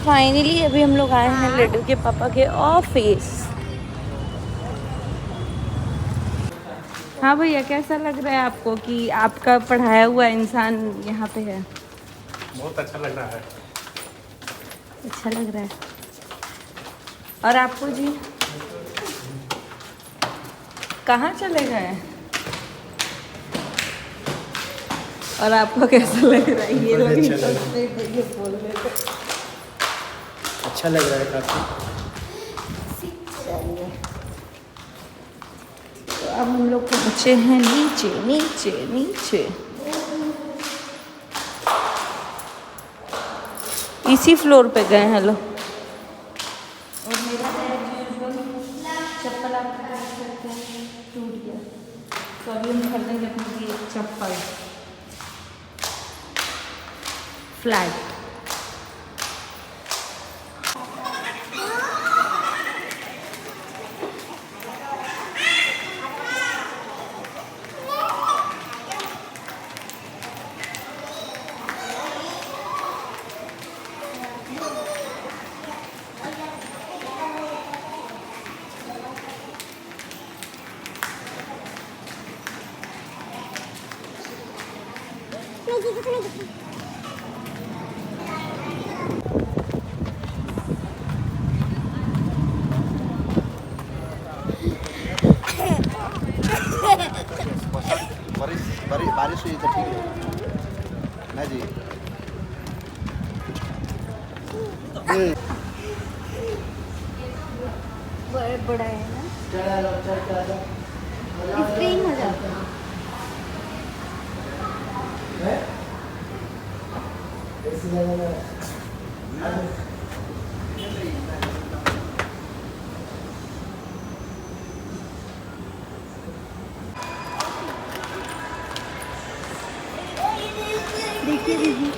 Finally अभी हम लोग आए हैं लड्डू के पापा के ऑफिस। हाँ भैया, कैसा लग रहा है आपको कि आपका पढ़ाया हुआ इंसान यहाँ पे है? बहुत अच्छा लग रहा है। अच्छा लग रहा है। और आपको जी कहाँ चले गए? और आपको कैसा लग रहा है? ये लोग ये बोल रहे थे। अच्छा लग रहा है काफी। तो अब हम लोग पहुँचे हैं नीचे नीचे नीचे। इसी फ्लोर पे गए हैं लोग। और मेरा चप्पल आप देख सकते हैं टूट गया, तो अभी हम खरीदेंगे अपने लिए चप्पल फ्लैट। बारिश हुई तो ठीक है ना जी। बड़ा है ना, स्क्रीन हो जाता है। देखिए दीदी,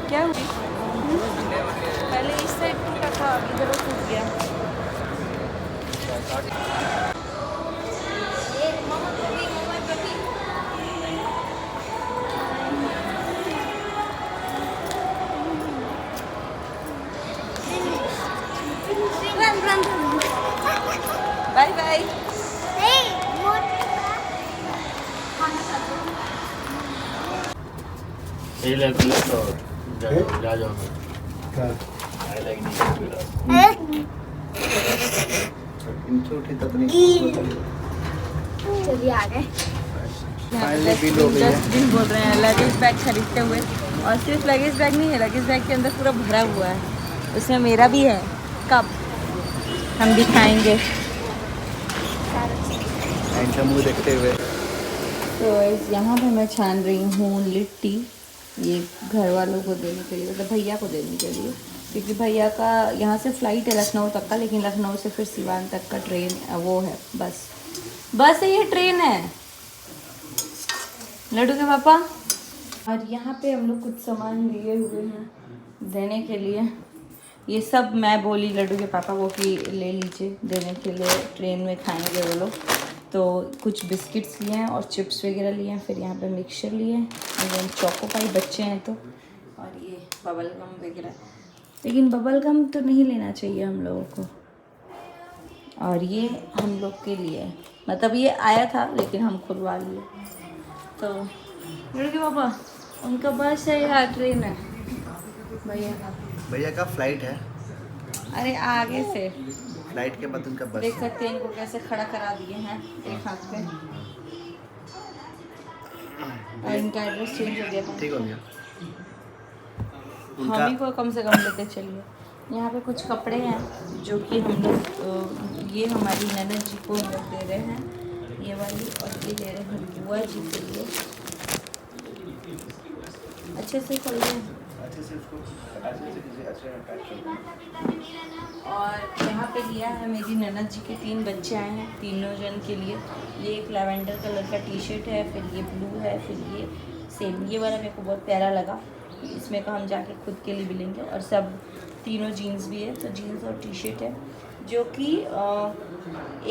क्या हुई? पहले इस साइड टूटा था, अभी इधर टूट गया। Bye bye. जा जाओ चलिए आ गए। दिन बोल रहे हैं लगेज बैग खरीदते हुए, और सिर्फ लगेज बैग नहीं है, लगेज बैग के अंदर पूरा भरा हुआ है। उसमें मेरा भी है। कब हम दिखाएंगे मुँह देखते हुए। तो यहाँ पे मैं छान रही हूँ लिट्टी, ये घर वालों को देने के लिए, मतलब भैया को देने के लिए, क्योंकि भैया का यहाँ से फ़्लाइट है लखनऊ तक का, लेकिन लखनऊ से फिर सिवान तक का ट्रेन वो है, बस ये ट्रेन है लड्डू के पापा। और यहाँ पे हम लोग कुछ सामान लिए हुए हैं देने के लिए। ये सब मैं बोली लड्डू के पापा को कि ले लीजिए देने के लिए, ट्रेन में खाएंगे वो लोग। तो कुछ बिस्किट्स लिए हैं और चिप्स वगैरह लिए हैं, फिर यहाँ पे मिक्सचर लिए हैं, और चोको पाई बच्चे हैं तो, और ये बबल गम वगैरह। लेकिन बबल गम तो नहीं लेना चाहिए हम लोगों को। और ये हम लोग के लिए, मतलब ये आया था लेकिन हम खुलवा लिए। तो लड़के पापा उनका बस है या ट्रेन है? भैया का फ्लाइट है। अरे आगे से फ्लाइट के बाद उनका बस देख सकते हैं इनको कैसे खड़ा करा दिए हैं एक हाथ पे। और इनका एड्रेस चेंज हो गया। ठीक हो गया। हम ही को कम से कम लेते चलिए। यहाँ पे कुछ कपड़े हैं जो कि हम लोग ये हमारी ननद जी को हम लोग दे रहे हैं ये वाली, और ये दे रहे हैं बुआ जी के लिए। अच्छे से खोल दें। अच्छे से उसको अच्छे से पैक कर। और यहाँ पे लिया है मेरी ननद जी के 3 बच्चे आए हैं, तीनों जन के लिए। ये एक लैवेंडर कलर का टी शर्ट है, फिर ये ब्लू है, फिर ये सेम ये वाला मेरे को बहुत प्यारा लगा। इसमें का हम जाके खुद के लिए भी लेंगे। और सब तीनों जीन्स भी है, तो जीन्स और टी शर्ट है जो कि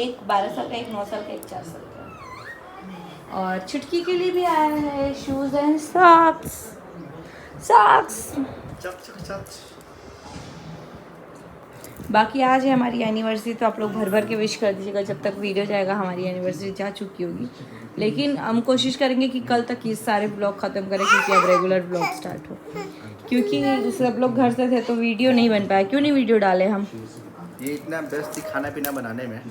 एक 12 साल का, एक 9 साल का, एक 4 साल का। और छुटकी के लिए भी आया है शूज़ एंड सॉक्स। बाकी आज है हमारी एनिवर्सरी, तो आप लोग भर भर के विश कर दीजिएगा। जब तक वीडियो जाएगा हमारी एनिवर्सरी जा चुकी होगी, लेकिन हम कोशिश करेंगे कि कल तक ये सारे ब्लॉग ख़त्म करें, क्योंकि अब रेगुलर ब्लॉग स्टार्ट हो। क्योंकि सब लोग घर से थे तो वीडियो नहीं बन पाया। क्यों नहीं वीडियो डाले हम? ये इतना व्यस्त थी खाना पीना बनाने में।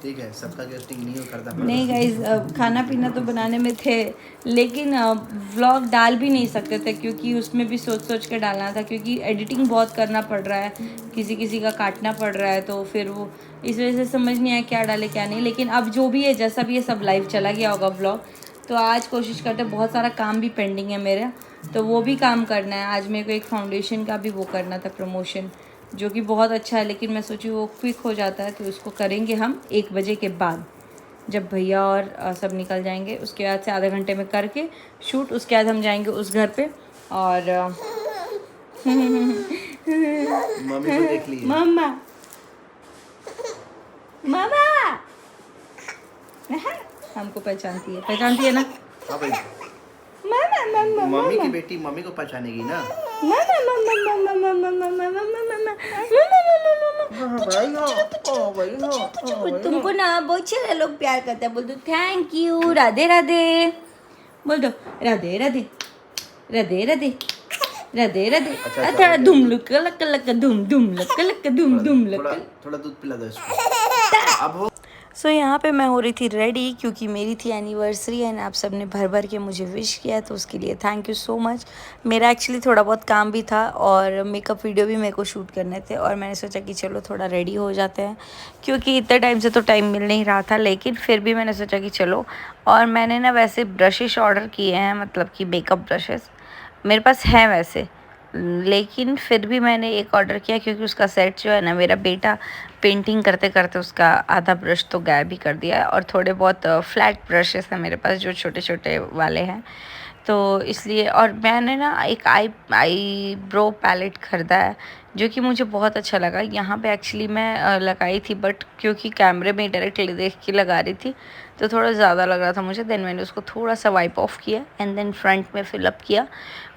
ठीक है, सबका गेस्टिंग नहीं करता। नहीं गाइज, खाना पीना तो बनाने में थे, लेकिन व्लॉग डाल भी नहीं सकते थे क्योंकि उसमें भी सोच सोच के डालना था, क्योंकि एडिटिंग बहुत करना पड़ रहा है, किसी किसी का काटना पड़ रहा है, तो फिर वो इस वजह से समझ नहीं आया क्या डाले क्या नहीं। लेकिन अब जो भी है, जैसा भी है, सब लाइव चला गया होगा व्लॉग। तो आज कोशिश करते, बहुत सारा काम भी पेंडिंग है मेरा, तो वो भी काम करना है। आज मेरे को एक फाउंडेशन का भी वो करना था, प्रमोशन, जो कि बहुत अच्छा है, लेकिन मैं सोची वो क्विक हो जाता है, तो उसको करेंगे हम 1 बजे के बाद, जब भैया और सब निकल जाएंगे। उसके बाद से आधे घंटे में करके शूट, उसके बाद हम जाएंगे उस घर पे। और मम्मी को देख लीजिए। मामा मामा हमको पहचानती है ना? हाँ भाई, मामा मामा मम्मी की बेटी मम्मी को पहचानेगी ना। तुमको ना बहुत सारे लोग प्यार करते हैं। बोल दो थैंक यू, राधे राधे बोल दो, राधे राधे राधे राधे राधे राधे। अच्छा, धूम लुक लक लक धूम धूम लक लक धूम धूम लक। थोड़ा दूध पिला दो इसको। अब सो यहाँ पे मैं हो रही थी रेडी, क्योंकि मेरी थी एनिवर्सरी एंड आप सब ने भर भर के मुझे विश किया, तो उसके लिए थैंक यू सो मच। मेरा एक्चुअली थोड़ा बहुत काम भी था और मेकअप वीडियो भी मेरे को शूट करने थे, और मैंने सोचा कि चलो थोड़ा रेडी हो जाते हैं, क्योंकि इतने टाइम से तो टाइम मिल नहीं रहा था, लेकिन फिर भी मैंने सोचा कि चलो। और मैंने ना वैसे ब्रशेस ऑर्डर किए हैं, मतलब कि मेकअप ब्रशेस मेरे पास हैं वैसे, लेकिन फिर भी मैंने एक ऑर्डर किया, क्योंकि उसका सेट जो है ना, मेरा बेटा पेंटिंग करते करते उसका आधा ब्रश तो गायब भी कर दिया है, और थोड़े बहुत फ्लैट ब्रशेस हैं मेरे पास जो छोटे छोटे वाले हैं, तो इसलिए। और मैंने ना एक आई ब्रो पैलेट ख़रीदा है, जो कि मुझे बहुत अच्छा लगा। यहाँ पे एक्चुअली मैं लगाई थी, बट क्योंकि कैमरे में डायरेक्टली देख के लगा रही थी तो थोड़ा ज़्यादा लग रहा था मुझे। देन मैंने उसको थोड़ा सा वाइप ऑफ किया एंड देन फ्रंट में फिलअप किया,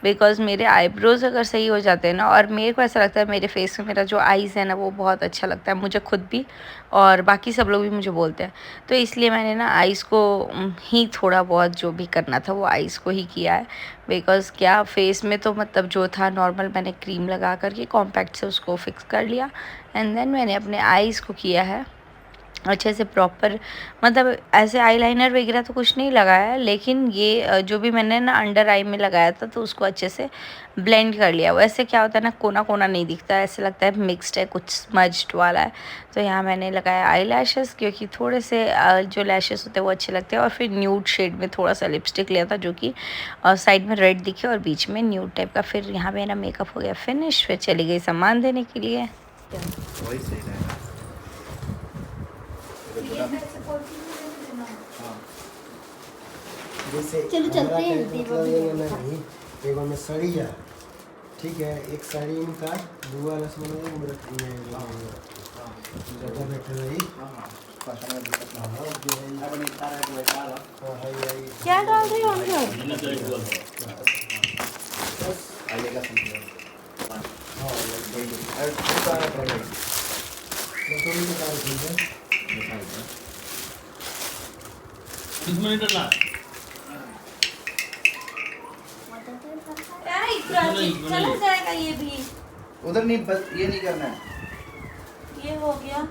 बिकॉज़ मेरे आईब्रोज़ अगर सही हो जाते हैं ना, और मेरे को ऐसा लगता है मेरे फेस में मेरा जो आईज़ है ना, वो बहुत अच्छा लगता है मुझे खुद भी, और बाकी सब लोग भी मुझे बोलते हैं। तो इसलिए मैंने ना आईज़ को ही थोड़ा बहुत जो भी करना था वो आईज़ को ही किया है, बिकॉज़ क्या फेस में तो मतलब जो था नॉर्मल, मैंने क्रीम लगा करके कॉम्पैक्ट से उसको फिक्स कर लिया, एंड देन मैंने अपने आईज़ को किया है अच्छे से प्रॉपर। मतलब ऐसे आईलाइनर वगैरह तो कुछ नहीं लगाया है, लेकिन ये जो भी मैंने ना अंडर आई में लगाया था, तो उसको अच्छे से ब्लेंड कर लिया। वैसे क्या होता है ना, कोना कोना नहीं दिखता है, ऐसे लगता है मिक्स्ड है, कुछ स्मज्ड वाला है। तो यहाँ मैंने लगाया आई लैशेस, क्योंकि थोड़े से जो लैशेस होते हैं वो अच्छे लगते हैं। और फिर न्यूड शेड में थोड़ा सा लिपस्टिक लिया था, जो कि साइड में रेड दिखे और बीच में न्यूड टाइप का। फिर यहाँ मेरा मेकअप हो गया फिनिश, फिर चली गई सामान देने के लिए। वही सही है। जैसे चलो चलते हैं, मतलब ये नहीं, एक में सड़िया, ठीक है, एक साड़ी इनका दुआ रसम जगह बैठे रही। क्या डाल रही हो अंदर? चला जाएगा ये भी। उधर नहीं, बस ये नहीं करना है। ये हो गया,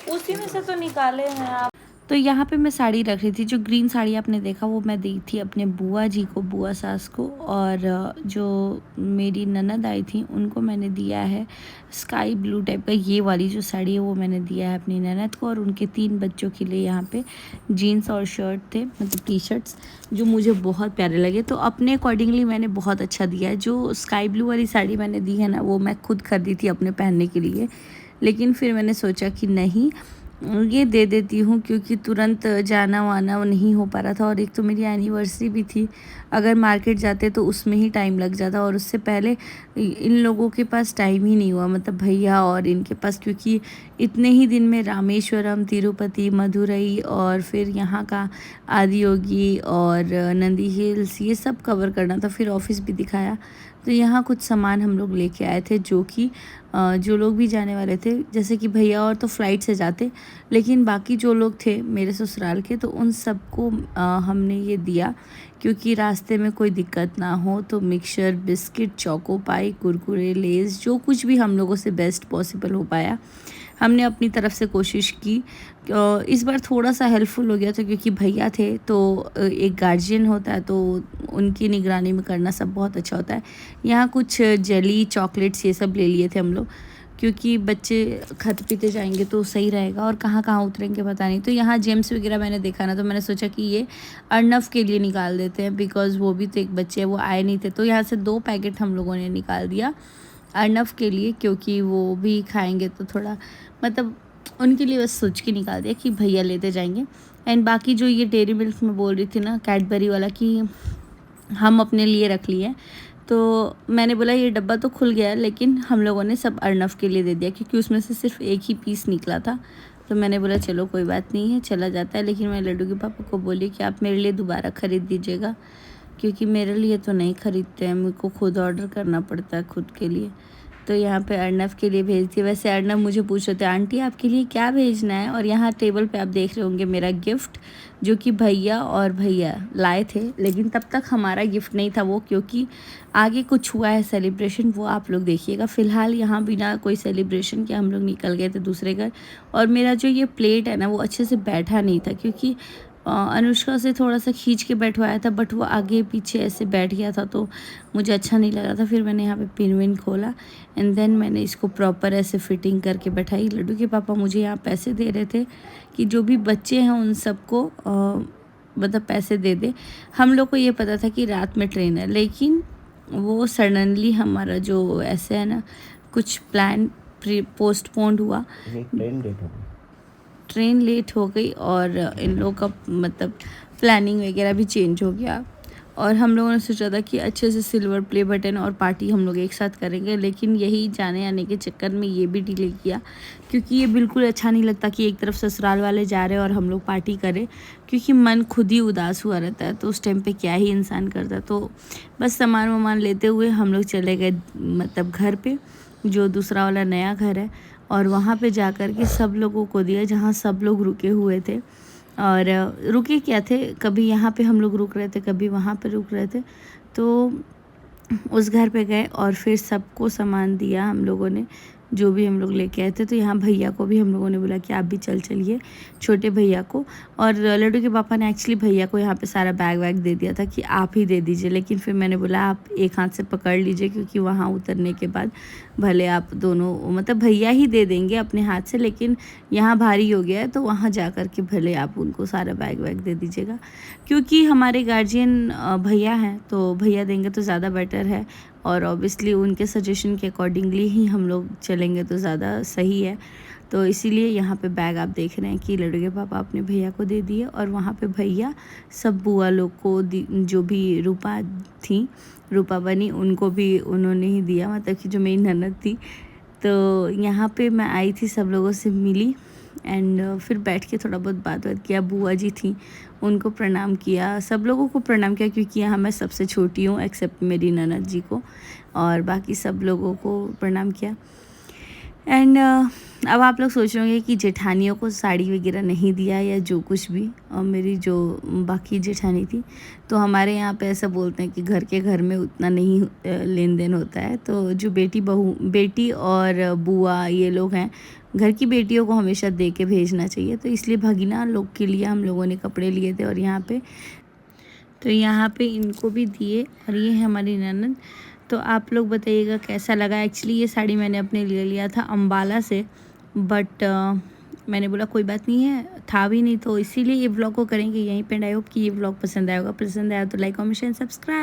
उसी में से तो निकाले हैं आप। तो यहाँ पे मैं साड़ी रख रही थी, जो ग्रीन साड़ी आपने देखा वो मैं दी थी अपने बुआ जी को, बुआ सास को, और जो मेरी ननद आई थी उनको मैंने दिया है स्काई ब्लू टाइप का, ये वाली जो साड़ी है वो मैंने दिया है अपनी ननद को, और उनके 3 बच्चों के लिए यहाँ पे जीन्स और शर्ट थे, मतलब टी शर्ट्स, जो मुझे बहुत प्यारे लगे। तो अपने अकॉर्डिंगली मैंने बहुत अच्छा दिया है। जो स्काई ब्लू वाली साड़ी मैंने दी है ना, वो मैं खुद खरीदी थी अपने पहनने के लिए, लेकिन फिर मैंने सोचा कि नहीं, ये दे देती हूँ, क्योंकि तुरंत जाना वाना नहीं हो पा रहा था, और एक तो मेरी एनिवर्सरी भी थी, अगर मार्केट जाते तो उसमें ही टाइम लग जाता, और उससे पहले इन लोगों के पास टाइम ही नहीं हुआ, मतलब भैया और इनके पास, क्योंकि इतने ही दिन में रामेश्वरम, तिरुपति, मदुरई और फिर यहाँ का आदियोगी और नंदी हिल्स, ये सब कवर करना था, फिर ऑफिस भी दिखाया। तो यहाँ कुछ सामान हम लोग लेके आए थे, जो कि जो लोग भी जाने वाले थे, जैसे कि भैया और तो फ़्लाइट से जाते, लेकिन बाकी जो लोग थे मेरे ससुराल के, तो उन सबको हमने ये दिया, क्योंकि रास्ते में कोई दिक्कत ना हो। तो मिक्सचर, बिस्किट, चोको पाई, कुरकुरे, लेज़, जो कुछ भी हम लोगों से बेस्ट पॉसिबल हो पाया हमने अपनी तरफ से कोशिश की। इस बार थोड़ा सा हेल्पफुल हो गया था, क्योंकि भैया थे, तो एक गार्जियन होता है, तो उनकी निगरानी में करना सब बहुत अच्छा होता है। यहाँ कुछ जेली, चॉकलेट्स, ये सब ले लिए थे हम लोग, क्योंकि बच्चे खाते पीते जाएंगे तो सही रहेगा, और कहाँ कहाँ उतरेंगे पता नहीं। तो यहाँ जेम्स वगैरह मैंने देखा ना, तो मैंने सोचा कि ये अर्नव के लिए निकाल देते हैं, बिकॉज़ वो भी तो एक बच्चे हैं, वो आए नहीं थे। तो यहाँ से 2 पैकेट हम लोगों ने निकाल दिया अर्नव के लिए, क्योंकि वो भी खाएंगे तो थोड़ा, मतलब उनके लिए बस सोच के निकाल दिया कि भैया लेते जाएंगे। एंड बाकी जो ये डेयरी मिल्क में बोल रही थी ना, कैडबरी वाला, कि हम अपने लिए रख लिए, तो मैंने बोला ये डब्बा तो खुल गया है, लेकिन हम लोगों ने सब अर्नव के लिए दे दिया, क्योंकि उसमें से सिर्फ एक ही पीस निकला था। तो मैंने बोला चलो कोई बात नहीं है, चला जाता है। लेकिन मैं लड्डू के पापा को बोली कि आप मेरे लिए दोबारा ख़रीद दीजिएगा, क्योंकि मेरे लिए तो नहीं ख़रीदते हैं, मेरे को खुद ऑर्डर करना पड़ता है खुद के लिए। तो यहाँ पे अर्नव के लिए भेज दी। वैसे अर्नव मुझे पूछ रहे थे आंटी आपके लिए क्या भेजना है, और यहाँ टेबल पे आप देख रहे होंगे मेरा गिफ्ट, जो कि भैया और भैया लाए थे, लेकिन तब तक हमारा गिफ्ट नहीं था वो, क्योंकि आगे कुछ हुआ है सेलिब्रेशन, वो आप लोग देखिएगा। फ़िलहाल यहाँ बिना कोई सेलिब्रेशन के हम लोग निकल गए थे दूसरे घर, और मेरा जो ये प्लेट है ना, वो अच्छे से बैठा नहीं था, क्योंकि अनुष्का से थोड़ा सा खींच के बैठवाया था, बट वो आगे पीछे ऐसे बैठ गया था, तो मुझे अच्छा नहीं लगा था। फिर मैंने यहाँ पे पिन विन खोला, एंड देन मैंने इसको प्रॉपर ऐसे फिटिंग करके बैठाई। लड्डू के पापा मुझे यहाँ पैसे दे रहे थे कि जो भी बच्चे हैं उन सबको मतलब पैसे दे दे। हम लोग को ये पता था कि रात में ट्रेन है, लेकिन वो सडनली हमारा जो ऐसे है ना, कुछ प्लान पोस्टपोन्ड हुआ, ट्रेन लेट हो गई, और इन लोगों का मतलब प्लानिंग वगैरह भी चेंज हो गया। और हम लोगों ने सोचा था कि अच्छे से सिल्वर प्ले बटन और पार्टी हम लोग एक साथ करेंगे, लेकिन यही जाने आने के चक्कर में ये भी डिले किया, क्योंकि ये बिल्कुल अच्छा नहीं लगता कि एक तरफ ससुराल वाले जा रहे हैं और हम लोग पार्टी करें, क्योंकि मन खुद ही उदास हुआ रहता है, तो उस टाइम पे क्या ही इंसान करता। तो बस सामान वामान लेते हुए हम लोग चले गए मतलब घर पे, जो दूसरा वाला नया घर है, और वहाँ पे जा कर के सब लोगों को दिया, जहाँ सब लोग रुके हुए थे। और रुके क्या थे, कभी यहाँ पे हम लोग रुक रहे थे, कभी वहाँ पे रुक रहे थे, तो उस घर पे गए और फिर सबको सामान दिया हम लोगों ने, जो भी हम लोग लेके आए थे। तो यहाँ भैया को भी हम लोगों ने बोला कि आप भी चलिए, छोटे भैया को। और लड्डू के पापा ने एक्चुअली भैया को यहाँ पे सारा बैग वैग दे दिया था कि आप ही दे दीजिए, लेकिन फिर मैंने बोला आप एक हाथ से पकड़ लीजिए, क्योंकि वहाँ उतरने के बाद भले आप दोनों, मतलब भैया ही दे देंगे अपने हाथ से, लेकिन यहाँ भारी हो गया है, तो वहाँ जा कर के भले आप उनको सारा बैग वैग दे दीजिएगा, क्योंकि हमारे गार्जियन भैया हैं, तो भैया देंगे तो ज़्यादा बेटर है, और ऑब्वियसली उनके सजेशन के अकॉर्डिंगली ही हम लोग चलेंगे तो ज़्यादा सही है। तो इसीलिए यहाँ पे बैग आप देख रहे हैं कि लड्डू के पापा अपने भैया को दे दिए, और वहाँ पे भैया सब बुआ लोग को जो भी रूपा थी, रूपा बनी, उनको भी उन्होंने ही दिया, मतलब कि जो मेरी ननद थी। तो यहाँ पे मैं आई थी, सब लोगों से मिली, एंड फिर बैठ के थोड़ा बहुत बात किया। बुआ जी थी, उनको प्रणाम किया, सब लोगों को प्रणाम किया, क्योंकि यहाँ मैं सबसे छोटी हूँ एक्सेप्ट मेरी ननद जी को, और बाकी सब लोगों को प्रणाम किया। एंड अब आप लोग सोच रहे होंगे कि जेठानियों को साड़ी वगैरह नहीं दिया या जो कुछ भी, और मेरी जो बाकी जेठानी थी, तो हमारे यहाँ पे ऐसा बोलते हैं कि घर में उतना नहीं लेन देन होता है। तो जो बेटी और बुआ ये लोग हैं, घर की बेटियों को हमेशा दे के भेजना चाहिए। तो इसलिए भगीना लोग के लिए हम लोगों ने कपड़े लिए थे, और यहाँ पे इनको भी दिए। और ये है हमारी ननद। तो आप लोग बताइएगा कैसा लगा। एक्चुअली ये साड़ी मैंने अपने लिए लिया था अम्बाला से, बट मैंने बोला कोई बात नहीं है, था भी नहीं, तो इसीलिए ये ब्लॉग को करेंगे यहीं पे। आई होप कि ये ब्लॉग पसंद आया होगा। पसंद आया तो लाइक कमेंट शेयर सब्सक्राइब।